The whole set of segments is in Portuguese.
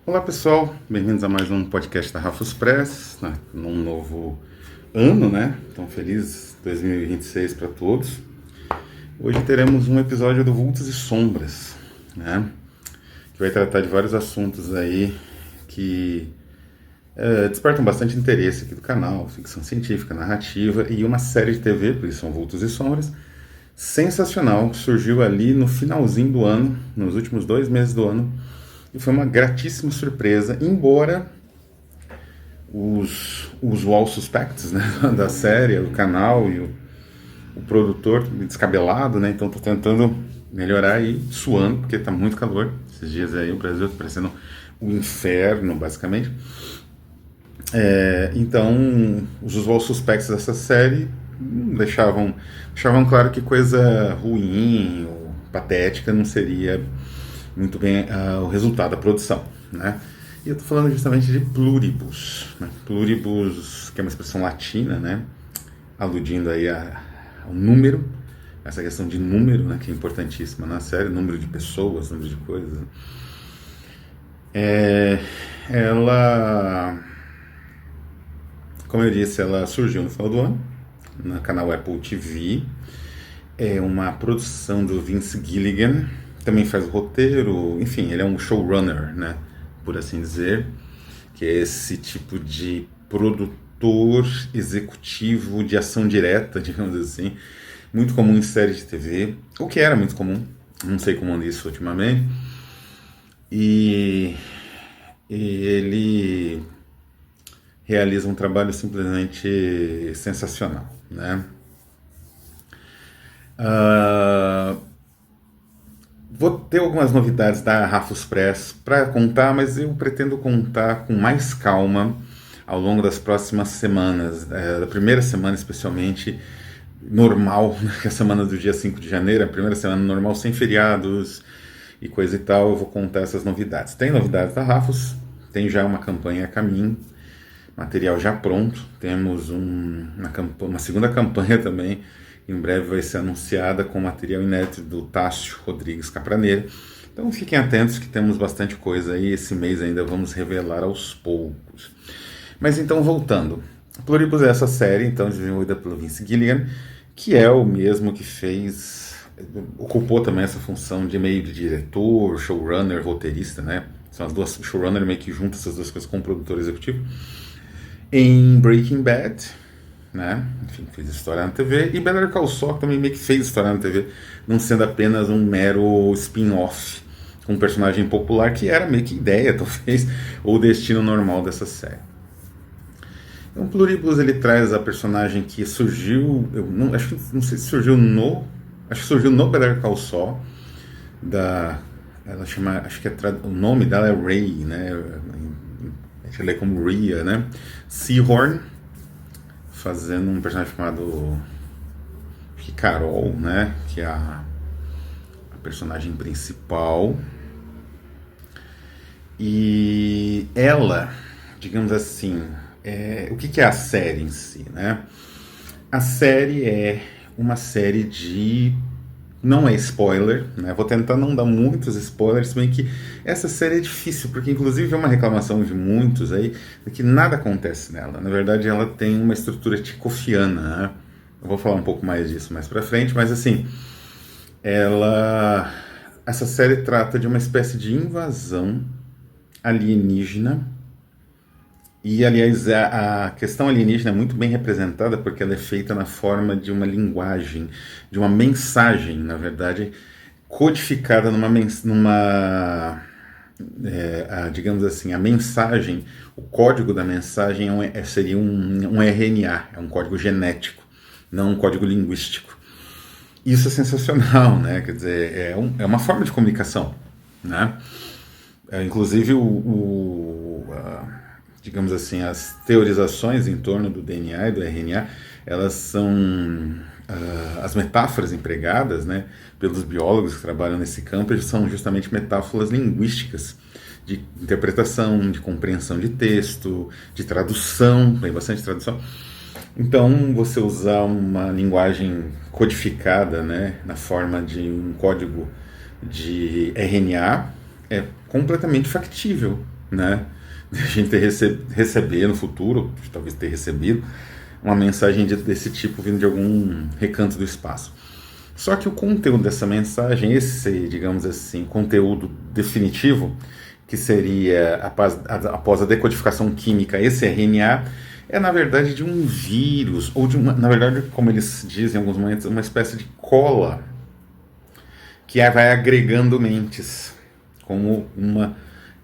Olá pessoal, bem-vindos a mais um podcast da Rafus Press, num novo ano, né? Então feliz 2026 para todos. Hoje teremos um episódio do Vultos e Sombras, né? Que vai tratar de vários assuntos aí que despertam bastante interesse aqui do canal, ficção científica, narrativa e uma série de TV, por isso são Vultos e Sombras, sensacional, que surgiu ali no finalzinho do ano, nos últimos 2 meses do ano, e foi uma gratíssima surpresa, embora os usual suspects, né, da série, o canal e o produtor descabelado, né, então tô tentando melhorar aí, suando, porque tá muito calor, esses dias aí o Brasil tá parecendo um inferno, basicamente. Então, os usual suspects dessa série deixavam claro que coisa ruim ou patética não seria muito bem o resultado da produção, né? E eu estou falando justamente de pluribus, né? Pluribus, que é uma expressão latina, né? Aludindo aí ao número, essa questão de número, né? Que é importantíssima na série, número de pessoas, número de coisas. Ela, como eu disse, ela surgiu no final do ano, no canal Apple TV, é uma produção do Vince Gilligan, também faz o roteiro, enfim, ele é um showrunner, né, por assim dizer, que é esse tipo de produtor executivo de ação direta, digamos assim, muito comum em séries de TV, o que era muito comum, não sei como anda isso ultimamente, e ele realiza um trabalho simplesmente sensacional, né? Vou ter algumas novidades da Rafus Press para contar, mas eu pretendo contar com mais calma ao longo das próximas semanas, da primeira semana especialmente, normal, que é a semana do dia 5 de janeiro, a primeira semana normal, sem feriados e coisa e tal, eu vou contar essas novidades. Tem novidades da Rafus, tem já uma campanha a caminho, material já pronto, temos uma segunda campanha também, em breve vai ser anunciada com material inédito do Tássio Rodrigues Capraneira. Então fiquem atentos que temos bastante coisa aí, esse mês ainda vamos revelar aos poucos. Mas então voltando, Pluribus é essa série então desenvolvida pelo Vince Gilligan, que é o mesmo que ocupou também essa função de meio de diretor, showrunner, roteirista, né? São as duas, showrunner meio que junta essas duas coisas com o produtor executivo. Em Breaking Bad, né? Enfim, fez história na TV, e Better Call Saul também meio que fez história na TV, não sendo apenas um mero spin-off com um personagem popular, que era meio que ideia, talvez, ou destino normal dessa série. Então, Pluribus, ele traz a personagem que surgiu, não sei se surgiu acho que surgiu no Better Call Saul, ela chama, acho que o nome dela é Ray, né? A gente lê como Rhea, né? Seahorn, fazendo um personagem chamado Carol, né? Que é a personagem principal. E ela, digamos assim, o que é a série em si, né? A série é uma série de... Não é spoiler, né? Vou tentar não dar muitos spoilers, bem que essa série é difícil, porque inclusive é uma reclamação de muitos aí, de que nada acontece nela. Na verdade, ela tem uma estrutura tchofiana, né? Eu vou falar um pouco mais disso mais pra frente, mas assim, essa série trata de uma espécie de invasão alienígena. E, aliás, a questão alienígena é muito bem representada porque ela é feita na forma de uma linguagem, de uma mensagem, na verdade, codificada digamos assim, a mensagem, o código da mensagem seria um RNA, é um código genético, não um código linguístico. Isso é sensacional, né? Quer dizer, é uma forma de comunicação, né? Inclusive, digamos assim, as teorizações em torno do DNA e do RNA, elas são as metáforas empregadas, né, pelos biólogos que trabalham nesse campo, são justamente metáforas linguísticas de interpretação, de compreensão de texto, de tradução, tem bastante tradução. Então, você usar uma linguagem codificada, né, na forma de um código de RNA é completamente factível, né? De a gente receber no futuro, talvez ter recebido, uma mensagem desse tipo vindo de algum recanto do espaço. Só que o conteúdo dessa mensagem, esse, digamos assim, conteúdo definitivo, que seria após a decodificação química, esse RNA, é na verdade de um vírus, ou na verdade, como eles dizem em alguns momentos, uma espécie de cola que vai agregando mentes, como uma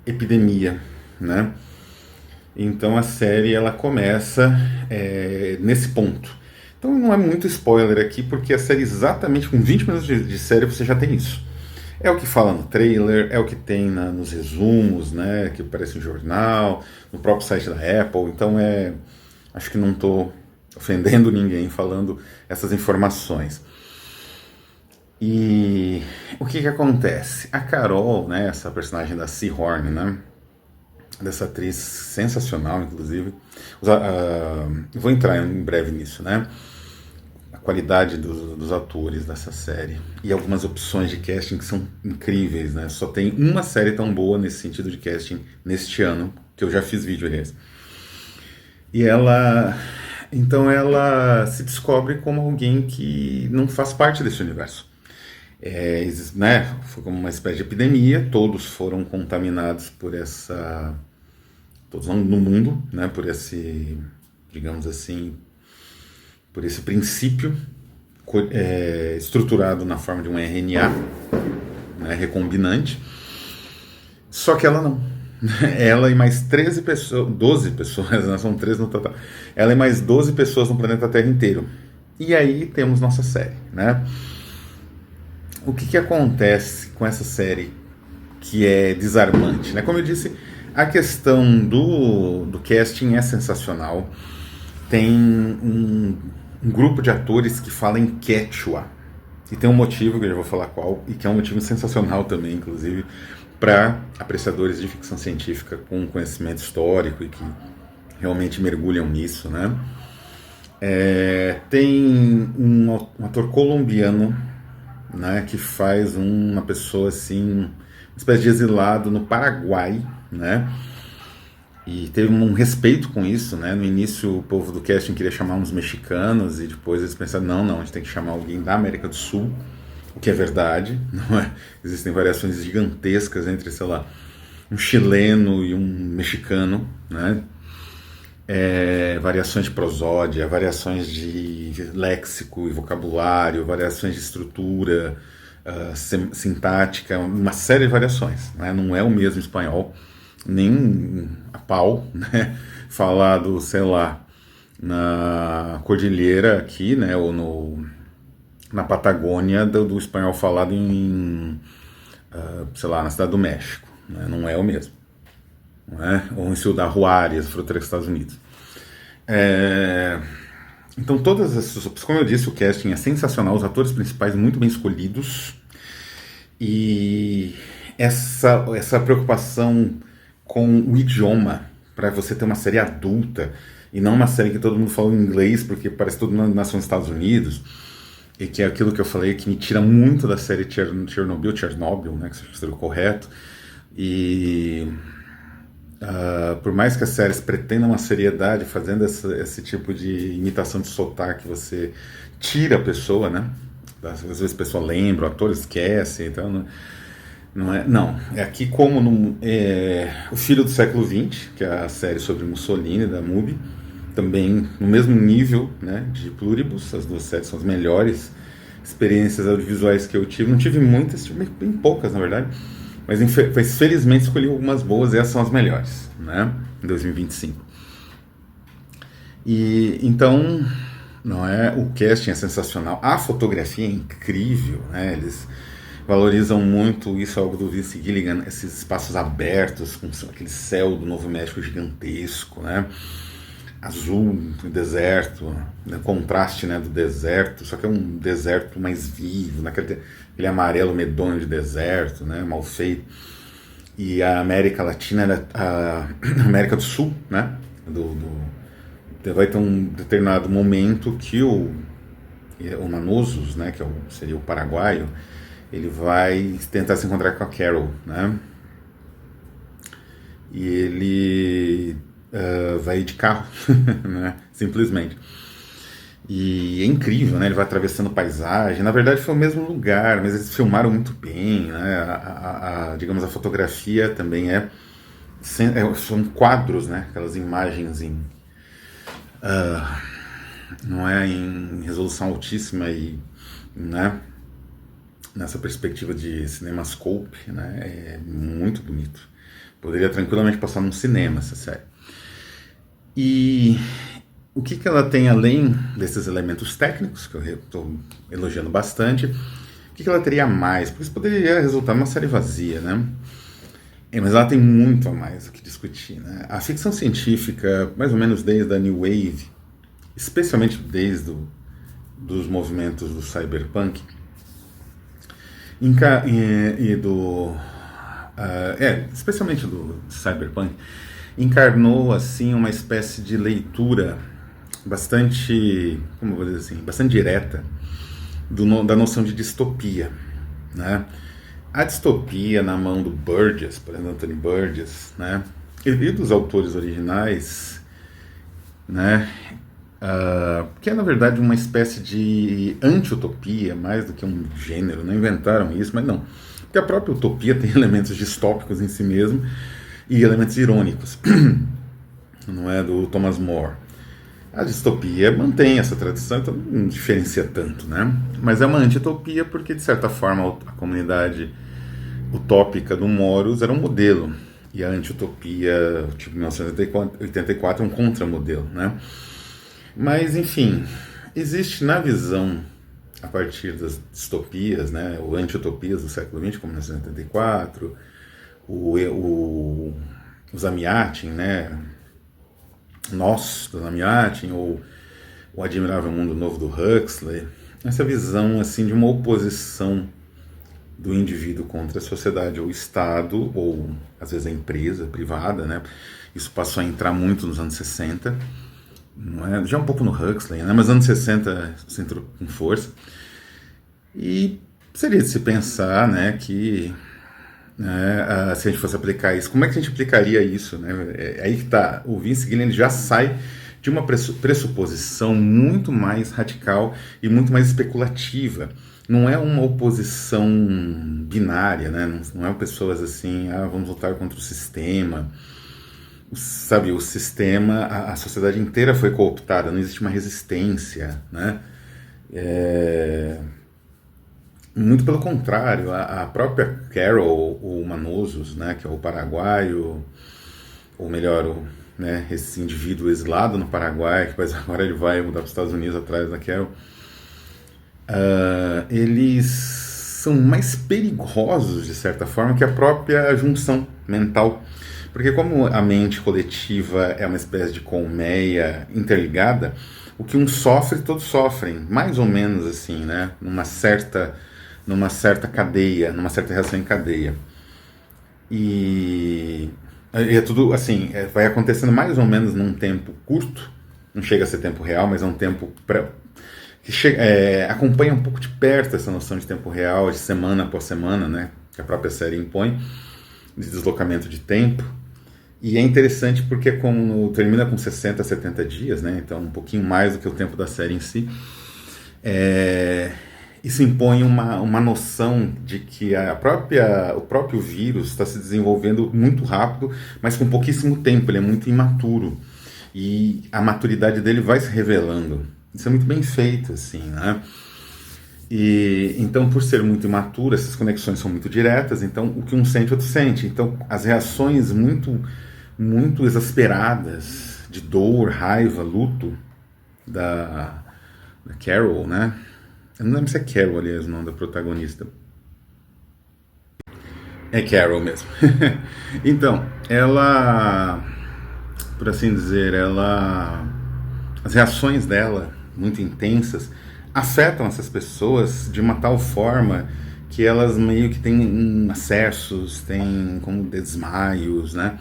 epidemia, né? Então a série ela começa nesse ponto. Então não é muito spoiler aqui, porque a série exatamente com 20 minutos de série você já tem isso. É o que fala no trailer, é o que tem nos resumos, né, que aparece no jornal, no próprio site da Apple. Então acho que não estou ofendendo ninguém falando essas informações. E o que acontece? A Carol, né, essa personagem da Seahorn, né, dessa atriz sensacional, inclusive, vou entrar em breve nisso, né, a qualidade dos atores dessa série e algumas opções de casting que são incríveis, né, só tem uma série tão boa nesse sentido de casting neste ano, que eu já fiz vídeo, aliás. E então ela se descobre como alguém que não faz parte desse universo. Né, foi como uma espécie de epidemia, todos foram contaminados por todos no mundo, né, por esse, digamos assim, por esse princípio estruturado na forma de um RNA, né, recombinante, só que ela não. Ela e mais 13 pessoas, 12 pessoas, né, são 13 no total, ela e mais 12 pessoas no planeta Terra inteiro. E aí temos nossa série, né? O que acontece com essa série que é desarmante, né? Como eu disse, a questão do casting é sensacional. Tem um grupo de atores que fala em Quechua. E tem um motivo, que eu já vou falar qual, e que é um motivo sensacional também, inclusive, para apreciadores de ficção científica com conhecimento histórico e que realmente mergulham nisso, né? Tem um ator colombiano, né, que faz uma pessoa assim, uma espécie de exilado no Paraguai, né? E teve um respeito com isso, né? No início o povo do casting queria chamar uns mexicanos e depois eles pensaram, não, a gente tem que chamar alguém da América do Sul, o que é verdade, não é? Existem variações gigantescas entre, sei lá, um chileno e um mexicano, né? Variações de prosódia, variações de léxico e vocabulário, variações de estrutura, sintática, uma série de variações, né? Não é o mesmo espanhol, nem a pau, né? Falado, sei lá, na Cordilheira aqui, né? Ou na Patagônia, do espanhol falado sei lá, na Cidade do México, né? Não é o mesmo. Ou em Ciudad Juárez, fronteira dos Estados Unidos. Então todas essas, como eu disse, o casting é sensacional, os atores principais muito bem escolhidos e essa preocupação com o idioma para você ter uma série adulta e não uma série que todo mundo fala em inglês porque parece que todo mundo nasceu nos Estados Unidos, e que é aquilo que eu falei que me tira muito da série Chernobyl, né, que seja o correto. E por mais que as séries pretendam uma seriedade, fazendo esse tipo de imitação de sotaque, você tira a pessoa, né? Às vezes a pessoa lembra, o ator esquece, então não é aqui como O Filho do Século XX, que é a série sobre Mussolini da MUBI, também no mesmo nível, né, de Pluribus. As duas séries são as melhores experiências audiovisuais que eu tive. Não tive muitas, tive bem poucas na verdade, mas felizmente escolhi algumas boas e essas são as melhores, né, em 2025. E então, não é, o casting é sensacional, a fotografia é incrível, né? Eles valorizam muito isso, algo do Vince Gilligan, esses espaços abertos com aquele céu do Novo México gigantesco, né? Azul, deserto, né? Contraste, né, do deserto, só que é um deserto mais vivo, naquele aquele amarelo medonho de deserto, né, mal feito. E a América Latina, a América do Sul, né, vai ter um determinado momento que o Manosos, né, que seria o paraguaio, ele vai tentar se encontrar com a Carol, né? e ele vai de carro, né? Simplesmente. E é incrível, né? Ele vai atravessando paisagem. Na verdade foi o mesmo lugar, mas eles filmaram muito bem, né? Digamos, a fotografia também são quadros, né? Aquelas imagens não é em resolução altíssima e, né? Nessa perspectiva de cinemascope, né? É muito bonito. Poderia tranquilamente passar num cinema essa série. E o que ela tem além desses elementos técnicos, que eu estou elogiando bastante, o que ela teria a mais? Porque isso poderia resultar numa série vazia, né? Mas ela tem muito a mais o que discutir, né? A ficção científica, mais ou menos desde a New Wave, especialmente desde dos movimentos do cyberpunk, especialmente do cyberpunk, encarnou assim uma espécie de leitura bastante, como vou dizer assim, bastante direta da noção de distopia, né? A distopia na mão do Burgess, por exemplo, Anthony Burgess, né? E dos autores originais, né? Que é na verdade uma espécie de anti-utopia, mais do que um gênero, não inventaram isso, mas não. Porque a própria utopia tem elementos distópicos em si mesmo e elementos irônicos, não é, do Thomas More. A distopia mantém essa tradição, então não diferencia tanto, né? Mas é uma antitopia porque, de certa forma, a comunidade utópica do Moros era um modelo, e a anti-utopia, tipo 1984, é um contramodelo, né? Mas, enfim, existe na visão, a partir das distopias, né, ou anti-utopias do século XX, como 1984, o Zamiatin, né, Nós, do Zamiatin, ou O Admirável Mundo Novo do Huxley, essa visão assim de uma oposição do indivíduo contra a sociedade ou o Estado, ou às vezes a empresa privada, né? Isso passou a entrar muito nos anos 60, não é? Já um pouco no Huxley, né? Mas nos anos 60 isso entrou com força. E seria de se pensar, né, que se a gente fosse aplicar isso, como é que a gente aplicaria isso, né? É aí que está, o Vince Gilligan já sai de uma pressuposição muito mais radical e muito mais especulativa. Não é uma oposição binária, né? Não é pessoas assim, vamos lutar contra o sistema. Sabe, o sistema, a sociedade inteira foi cooptada, não existe uma resistência, né? Muito pelo contrário, a própria Carol, o Manosos, né, que é o paraguaio, ou melhor, né, esse indivíduo exilado no Paraguai, que agora ele vai mudar para os Estados Unidos atrás da Carol, eles são mais perigosos, de certa forma, que a própria junção mental. Porque como a mente coletiva é uma espécie de colmeia interligada, o que um sofre, todos sofrem, mais ou menos assim, né, numa certa cadeia, numa certa reação em cadeia. E é tudo assim, vai acontecendo mais ou menos num tempo curto, não chega a ser tempo real, mas é um tempo que acompanha um pouco de perto essa noção de tempo real, de semana após semana, né, que a própria série impõe, de deslocamento de tempo. E é interessante porque termina com 60, 70 dias, né, então um pouquinho mais do que o tempo da série em si. Isso impõe uma noção de que o próprio vírus está se desenvolvendo muito rápido, mas com pouquíssimo tempo, ele é muito imaturo. E a maturidade dele vai se revelando. Isso é muito bem feito, assim, né? E, então, por ser muito imaturo, essas conexões são muito diretas, então o que um sente, outro sente. Então, as reações muito, muito exasperadas de dor, raiva, luto da Carol, né? Eu não lembro se é Carol, aliás, o nome da protagonista. É Carol mesmo. Então, ela, por assim dizer, as reações dela, muito intensas, afetam essas pessoas de uma tal forma que elas meio que têm acessos, têm como desmaios, né?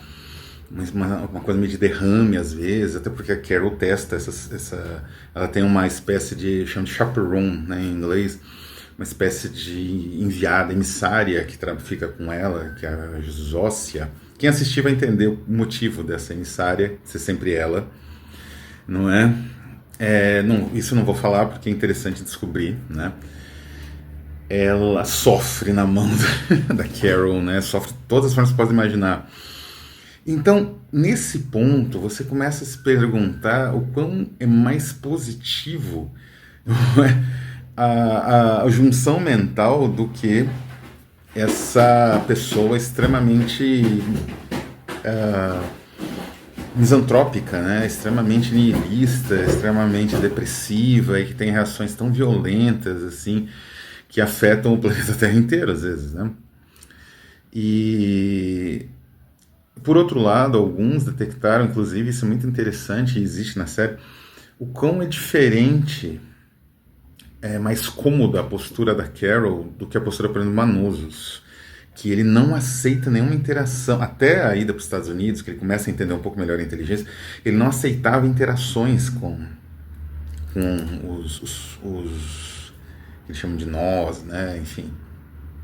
Uma coisa meio de derrame às vezes, até porque a Carol testa ela tem uma espécie de, chama de chaperone, né, em inglês, uma espécie de enviada, emissária que fica com ela, que é a Zócia. Quem assistir vai entender o motivo dessa emissária ser sempre ela, não é? Não, isso não vou falar porque é interessante descobrir, né? Ela sofre na mão da Carol, né? Sofre de todas as formas que você pode imaginar. Então, nesse ponto, você começa a se perguntar o quão é mais positivo a junção mental do que essa pessoa extremamente misantrópica, né? Extremamente nihilista, extremamente depressiva e que tem reações tão violentas assim que afetam o planeta Terra inteiro às vezes, né? E por outro lado, alguns detectaram, inclusive isso é muito interessante e existe na série, o quão é diferente, é mais cômoda a postura da Carol do que a postura, por exemplo, do Manosos, que ele não aceita nenhuma interação, até a ida para os Estados Unidos, que ele começa a entender um pouco melhor a inteligência, ele não aceitava interações com os que eles chamam de nós, né? Enfim,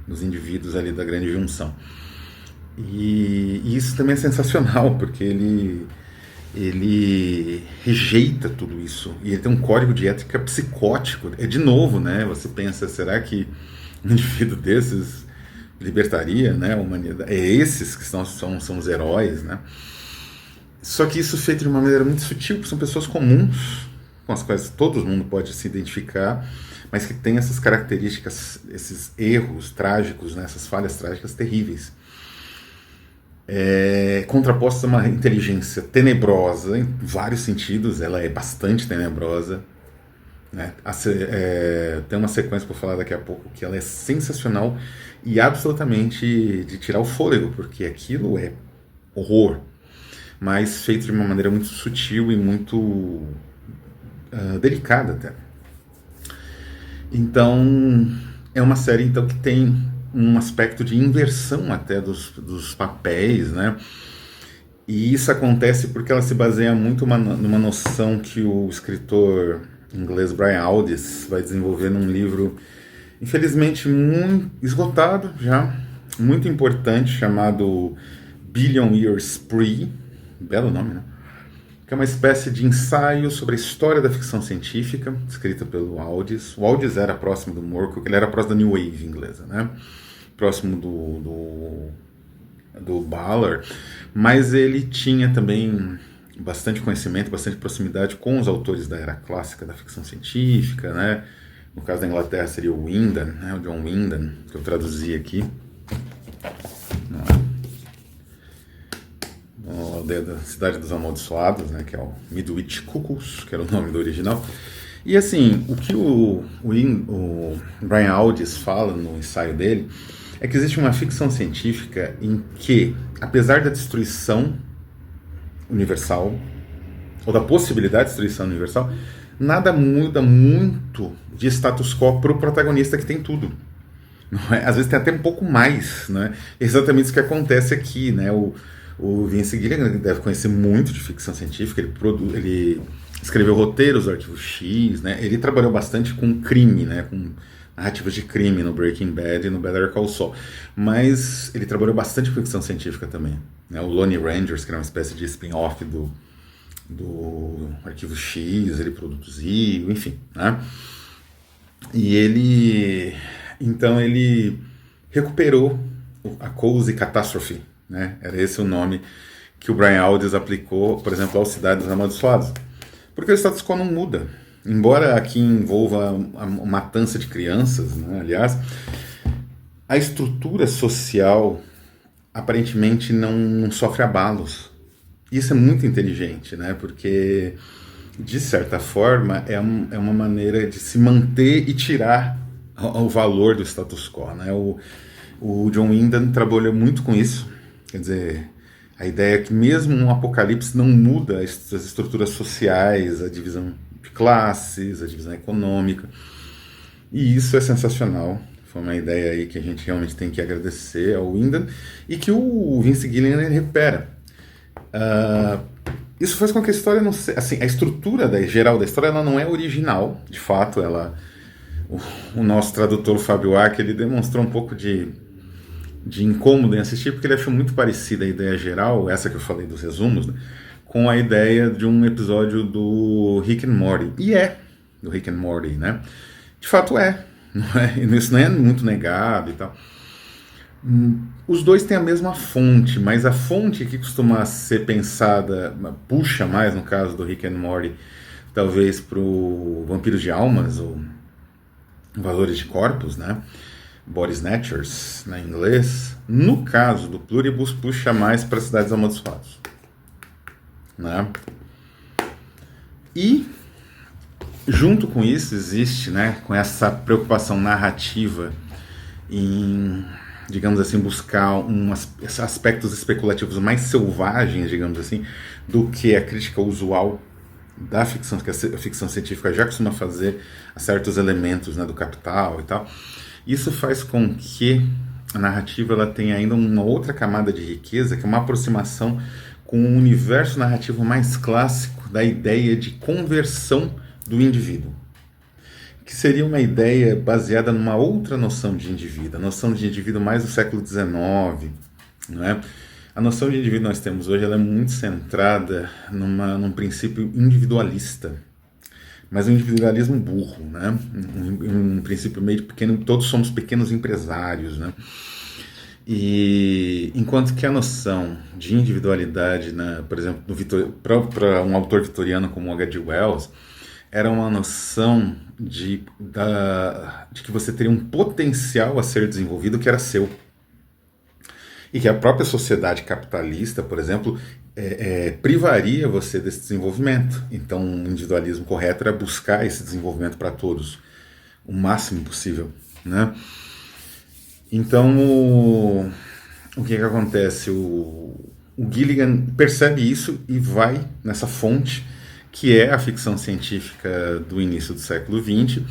os indivíduos ali da grande junção. E isso também é sensacional, porque ele rejeita tudo isso, e ele tem um código de ética psicótico. De novo, né? Você pensa, será que um indivíduo desses libertaria, né, a humanidade? É esses que são os heróis, né? Só que isso feito de uma maneira muito sutil, porque são pessoas comuns, com as quais todo mundo pode se identificar, mas que tem essas características, esses erros trágicos, né, essas falhas trágicas terríveis. Contraposta a uma inteligência tenebrosa, em vários sentidos, ela é bastante tenebrosa, né? Tem uma sequência para falar daqui a pouco que ela é sensacional e absolutamente de tirar o fôlego, porque aquilo é horror, mas feito de uma maneira muito sutil e muito delicada até. Então, é uma série então que tem um aspecto de inversão até dos papéis, né? E isso acontece porque ela se baseia muito numa noção que o escritor inglês Brian Aldiss vai desenvolver num livro, infelizmente muito esgotado já, muito importante, chamado Billion Year Spree, belo nome, né? Que é uma espécie de ensaio sobre a história da ficção científica, escrita pelo Aldiss. O Aldiss era próximo do Moorcock, ele era próximo da New Wave inglesa, né? Próximo do Ballard, mas ele tinha também bastante conhecimento, bastante proximidade com os autores da era clássica da ficção científica, né? No caso da Inglaterra seria o Wyndham, né? O John Wyndham, que eu traduzi aqui. A aldeia da Cidade dos Amaldiçoados, né? Que é o Midwich Cuckoos, que era o nome do original. E assim, o que o Brian Aldiss fala no ensaio dele é que existe uma ficção científica em que, apesar da destruição universal, ou da possibilidade de destruição universal, nada muda muito de status quo para o protagonista que tem tudo. Não é? Às vezes tem até um pouco mais, né? Exatamente isso que acontece aqui, né? O Vince Gilligan deve conhecer muito de ficção científica, ele escreveu roteiros do Arquivo X, né? Ele trabalhou bastante com crime, né? Com narrativas de crime no Breaking Bad e no Better Call Saul, mas ele trabalhou bastante com ficção científica também, né? O Lone Rangers, que era uma espécie de spin-off do Arquivo X, ele produziu, enfim, né? E ele recuperou a Cozy Catastrophe, né? Era esse o nome que o Brian Aldiss aplicou, por exemplo, ao Cidade dos Amaldiçoados, porque o status quo não muda. Embora aqui envolva a matança de crianças, né, aliás, a estrutura social aparentemente não sofre abalos. Isso é muito inteligente, né, porque, de certa forma, é uma maneira de se manter e tirar o valor do status quo, né? O John Wyndham trabalhou muito com isso, quer dizer, a ideia é que mesmo um apocalipse não muda as estruturas sociais, a divisão de classes, a divisão econômica, e isso é sensacional. Foi uma ideia aí que a gente realmente tem que agradecer ao Wyndham e que o Vince Gilligan recupera. Isso faz com que a história não seja, assim, a estrutura geral da história ela não é original, de fato, o nosso tradutor, o Fábio Arque, ele demonstrou um pouco de incômodo em assistir, porque ele achou muito parecida a ideia geral, essa que eu falei dos resumos, né, com a ideia de um episódio do Rick and Morty. E do Rick and Morty, né? De fato não é? Isso não é muito negado e tal. Os dois têm a mesma fonte, mas a fonte que costuma ser pensada, puxa mais no caso do Rick and Morty, talvez para o Vampiros de Almas, ou Valores de Corpos, né? Body Snatchers, né, em inglês. No caso do Pluribus, puxa mais para Cidades Amaldiçoadas, né? E junto com isso existe, né, com essa preocupação narrativa em, digamos assim, buscar aspectos especulativos mais selvagens, digamos assim, do que a crítica usual da ficção, que a ficção científica já costuma fazer a certos elementos, né, do capital e tal. Isso faz com que a narrativa ela tenha ainda uma outra camada de riqueza, que é uma aproximação com um universo narrativo mais clássico da ideia de conversão do indivíduo, que seria uma ideia baseada numa outra noção de indivíduo, a noção de indivíduo mais do século XIX, não é? A noção de indivíduo que nós temos hoje ela é muito centrada num princípio individualista, mas um individualismo burro, né? Um princípio meio pequeno, todos somos pequenos empresários, né? E enquanto que a noção de individualidade, né, por exemplo, para um autor vitoriano como H.G. Wells, era uma noção de que você teria um potencial a ser desenvolvido que era seu. E que a própria sociedade capitalista, por exemplo, privaria você desse desenvolvimento. Então, o individualismo correto era buscar esse desenvolvimento para todos, o máximo possível, né? Então, o que acontece? O Gilligan percebe isso e vai nessa fonte, que é a ficção científica do início do século XX,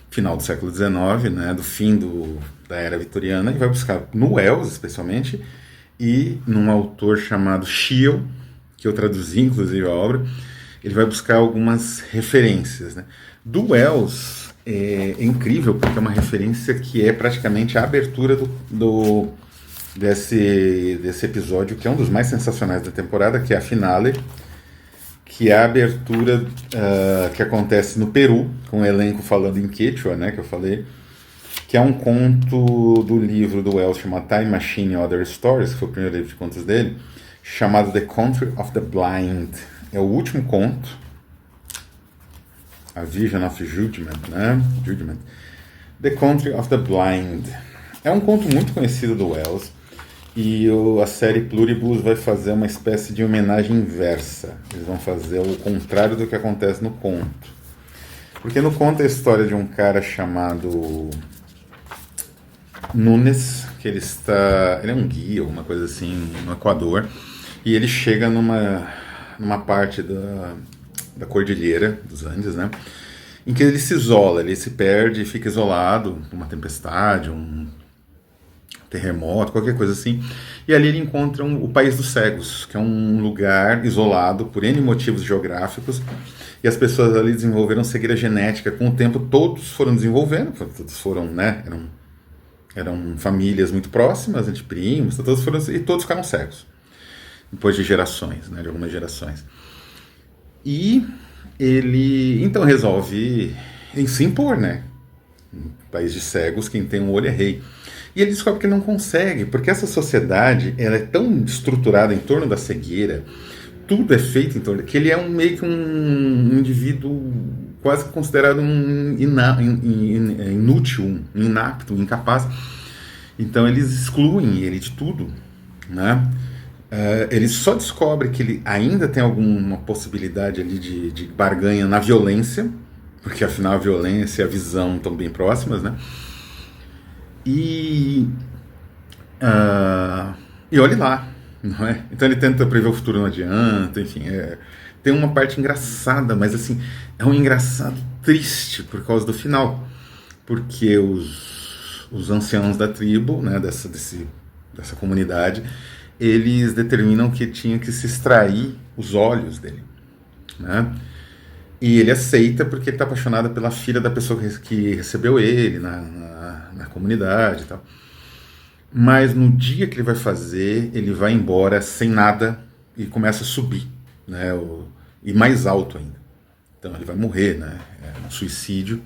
final do século XIX, né, do fim da era vitoriana, e vai buscar no Wells, especialmente, e num autor chamado Scheel, que eu traduzi, inclusive, a obra. Ele vai buscar algumas referências, né. Do Wells é incrível, porque é uma referência que é praticamente a abertura desse episódio, que é um dos mais sensacionais da temporada, que é a finale, que é a abertura que acontece no Peru, com o elenco falando em Quechua, né, que eu falei, que é um conto do livro do Wells chamado Time Machine and Other Stories, que foi o primeiro livro de contos dele, chamado The Country of the Blind. É o último conto, A Vision of Judgment, né? Judgment. The Country of the Blind. É um conto muito conhecido do Wells, e a série Pluribus vai fazer uma espécie de homenagem inversa. Eles vão fazer o contrário do que acontece no conto. Porque no conto é a história de um cara chamado Nunes, que ele é um guia, alguma coisa assim, no Equador, e ele chega numa parte da cordilheira dos Andes, né, em que ele se isola, ele se perde e fica isolado, uma tempestade, um terremoto, qualquer coisa assim, e ali ele encontra o País dos Cegos, que é um lugar isolado por N motivos geográficos, e as pessoas ali desenvolveram cegueira genética. Com o tempo todos foram desenvolvendo, todos foram, né, eram famílias muito próximas, de primos, e todos ficaram cegos, depois de gerações, né, de algumas gerações. E ele então resolve se impor, né, um país de cegos, quem tem um olho é rei. E ele descobre que não consegue, porque essa sociedade ela é tão estruturada em torno da cegueira, tudo é feito em torno, que ele é meio que um indivíduo quase considerado inútil, inapto, incapaz. Então eles excluem ele de tudo, né? Ele só descobre que ele ainda tem alguma possibilidade ali de barganha na violência, porque afinal a violência e a visão estão bem próximas, né? E olhe lá, não é? Então ele tenta prever o futuro, não adianta, enfim. Tem uma parte engraçada, mas assim, é um engraçado triste por causa do final, porque os anciãos da tribo, né, dessa comunidade, eles determinam que tinha que se extrair os olhos dele, né? E ele aceita porque ele está apaixonado pela filha da pessoa que recebeu ele na comunidade e tal. Mas no dia que ele vai fazer, ele vai embora sem nada e começa a subir, né? E mais alto ainda. Então ele vai morrer, né? É um suicídio,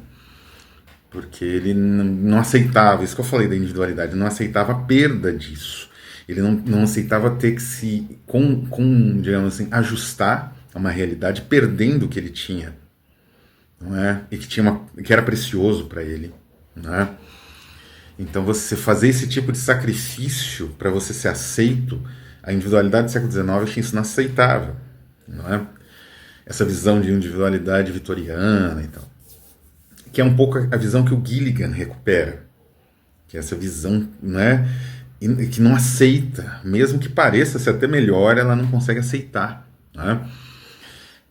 porque ele não aceitava, isso que eu falei da individualidade, ele não aceitava a perda disso. Ele não aceitava ter que se, digamos assim, ajustar a uma realidade perdendo o que ele tinha, não é? E que era precioso para ele, não é? Então você fazer esse tipo de sacrifício para você ser aceito, a individualidade do século XIX eu achei isso inaceitável, não é? Essa visão de individualidade vitoriana e tal, que é um pouco a visão que o Gilligan recupera, que é essa visão, né, que não aceita, mesmo que pareça ser até melhor, ela não consegue aceitar, né?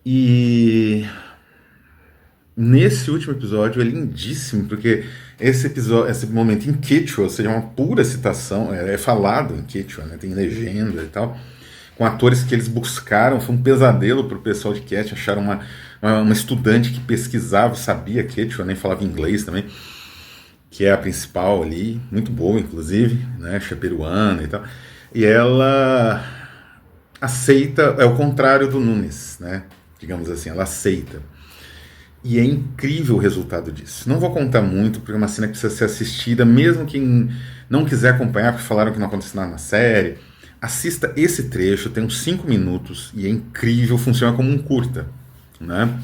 E nesse último episódio é lindíssimo, porque esse momento em Quechua, ou seja, uma pura citação, é falado em Quechua, né, tem legenda e tal, com atores que eles buscaram, foi um pesadelo para o pessoal de Quechua, acharam uma estudante que pesquisava, sabia Quechua, nem falava inglês também, que é a principal ali, muito boa inclusive, né, peruana e tal, e ela aceita, é o contrário do Nunes, né, digamos assim, ela aceita. E é incrível o resultado disso. Não vou contar muito, porque é uma cena que precisa ser assistida, mesmo quem não quiser acompanhar, porque falaram que não aconteceu nada na série. Assista esse trecho, tem uns 5 minutos, e é incrível, funciona como um curta, né?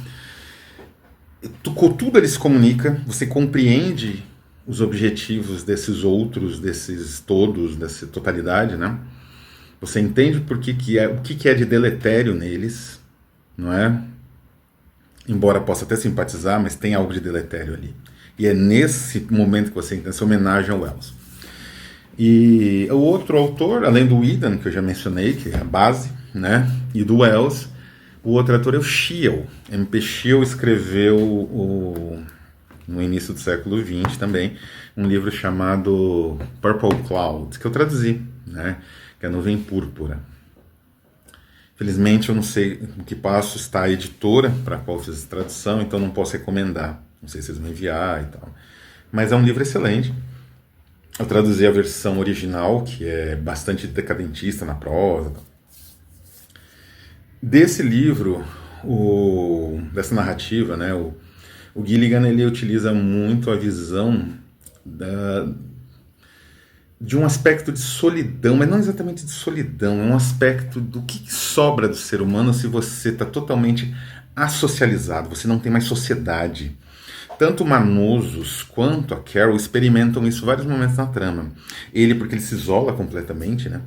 Tudo ele se comunica, você compreende os objetivos desses outros, desses todos, dessa totalidade, né? Você entende o que é de deletério neles, não é? Embora possa até simpatizar, mas tem algo de deletério ali. E é nesse momento que você entende essa homenagem ao Wells. E o outro autor, além do Whedon, que eu já mencionei, que é a base, né, e do Wells, o outro autor é o Scheel. M.P. Scheel escreveu, no início do século XX também, um livro chamado Purple Cloud, que eu traduzi, né, que é a Nuvem Púrpura. Felizmente eu não sei em que passo está a editora para a qual eu fiz a tradução, então não posso recomendar. Não sei se vocês vão enviar e tal. Mas é um livro excelente. Eu traduzi a versão original, que é bastante decadentista na prosa. Desse livro, dessa narrativa, né, o Gilligan ele utiliza muito a visão de um aspecto de solidão, mas não exatamente de solidão, é um aspecto do que sobra do ser humano se você está totalmente assocializado, você não tem mais sociedade. Tanto o Manosos quanto a Carol experimentam isso em vários momentos na trama. Ele, porque ele se isola completamente, né?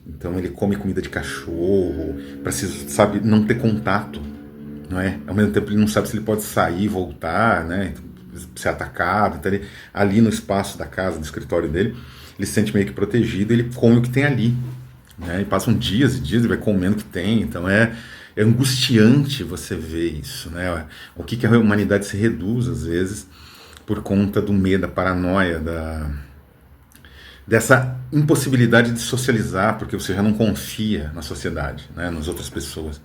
Então ele come comida de cachorro, para sabe, não ter contato, não é? Ao mesmo tempo ele não sabe se ele pode sair e voltar, né? Ser atacado. Então ele, ali no espaço da casa, do escritório dele, ele se sente meio que protegido, ele come o que tem ali, né? E passam dias e dias, ele vai comendo o que tem, então é angustiante você ver isso, né? O que a humanidade se reduz, às vezes, por conta do medo, da paranoia, dessa impossibilidade de socializar, porque você já não confia na sociedade, né? Nas outras pessoas.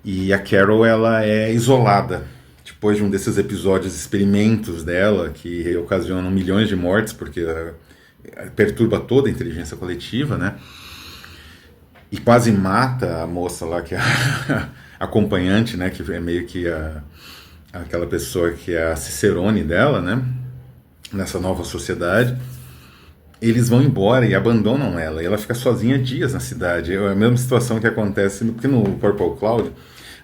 E a Carol, ela é isolada, depois de um desses episódios, experimentos dela, que ocasionam milhões de mortes, porque perturba toda a inteligência coletiva, né? E quase mata a moça lá, que é a acompanhante, né? Que é meio que aquela pessoa que é a Cicerone dela, né? Nessa nova sociedade. Eles vão embora e abandonam ela, e ela fica sozinha dias na cidade. É a mesma situação que acontece porque no Purple Cloud,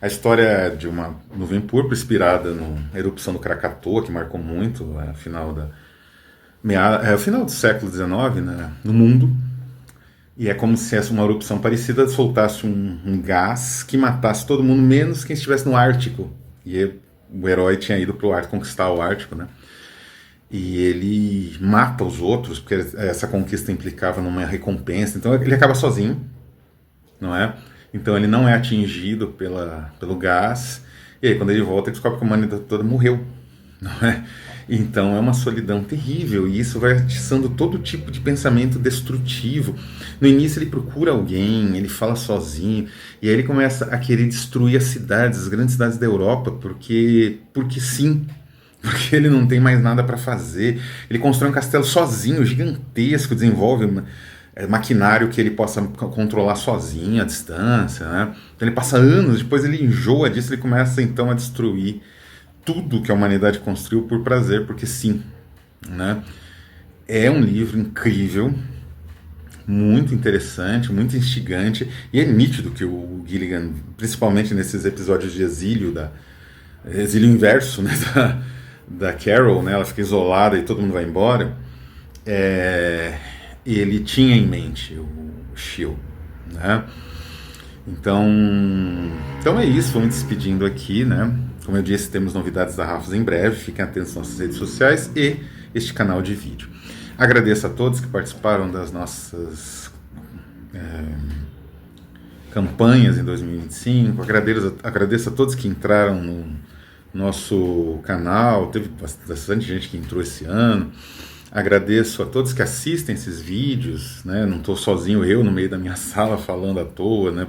a história é de uma nuvem púrpura inspirada na erupção do Krakatoa, que marcou muito o final do século XIX, né, no mundo. E é como se essa uma erupção parecida soltasse um gás que matasse todo mundo, menos quem estivesse no Ártico. E o herói tinha ido para o Ártico conquistar o Ártico, né? E ele mata os outros, porque essa conquista implicava numa recompensa. Então ele acaba sozinho, não é? Então ele não é atingido pelo gás. E aí quando ele volta, ele descobre que a humanidade toda morreu, não é? Então é uma solidão terrível e isso vai atiçando todo tipo de pensamento destrutivo. No início ele procura alguém, ele fala sozinho e aí ele começa a querer destruir as cidades, as grandes cidades da Europa, porque sim, porque ele não tem mais nada para fazer. Ele constrói um castelo sozinho, gigantesco, desenvolve maquinário que ele possa controlar sozinho à distância, né? Então ele passa anos, depois ele enjoa disso, ele começa então a destruir tudo que a humanidade construiu por prazer, porque sim, né? É um livro incrível, muito interessante, muito instigante, e é nítido que o Gilligan, principalmente nesses episódios de exílio inverso, né, da Carol, né, ela fica isolada e todo mundo vai embora, é, ele tinha em mente o Shield, né? Então é isso, vamos despedindo aqui, né? Como eu disse, temos novidades da Rafos em breve, fiquem atentos às nossas redes sociais e este canal de vídeo. Agradeço a todos que participaram das nossas campanhas em 2025, agradeço a todos que entraram no nosso canal, teve bastante gente que entrou esse ano. Agradeço a todos que assistem esses vídeos, né? Não estou sozinho eu no meio da minha sala falando à toa, né?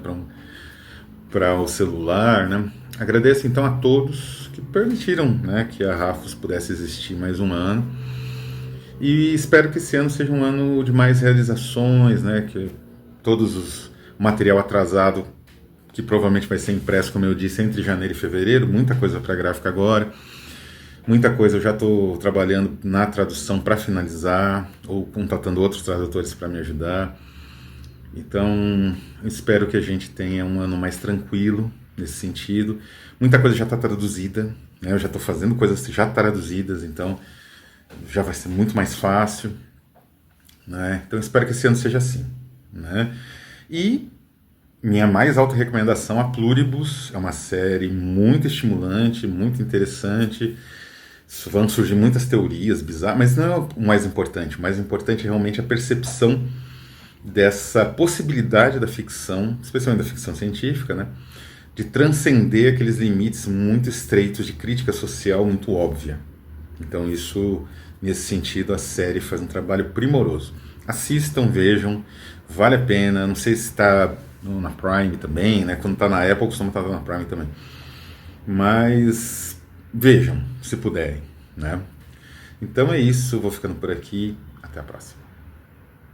Para o celular, né? Agradeço então a todos que permitiram, né, que a Rafos pudesse existir mais um ano. E espero que esse ano seja um ano de mais realizações, né? Que o material atrasado, que provavelmente vai ser impresso, como eu disse, entre janeiro e fevereiro, muita coisa para gráfica agora. Muita coisa eu já estou trabalhando na tradução para finalizar, ou contatando outros tradutores para me ajudar. Então, espero que a gente tenha um ano mais tranquilo nesse sentido. Muita coisa já está traduzida, né? Eu já estou fazendo coisas já traduzidas, então já vai ser muito mais fácil, né? Então, espero que esse ano seja assim, né? E minha mais alta recomendação, a Pluribus, é uma série muito estimulante, muito interessante. Vão surgir muitas teorias bizarras, mas não é o mais importante. O mais importante é realmente a percepção dessa possibilidade da ficção, especialmente da ficção científica, né, de transcender aqueles limites muito estreitos de crítica social muito óbvia. Então isso, nesse sentido, a série faz um trabalho primoroso. Assistam, vejam, vale a pena. Não sei se está na Prime também, né? Quando está na Apple, costuma estar na Prime também. Mas vejam, se puderem, né? Então é isso, vou ficando por aqui. Até a próxima.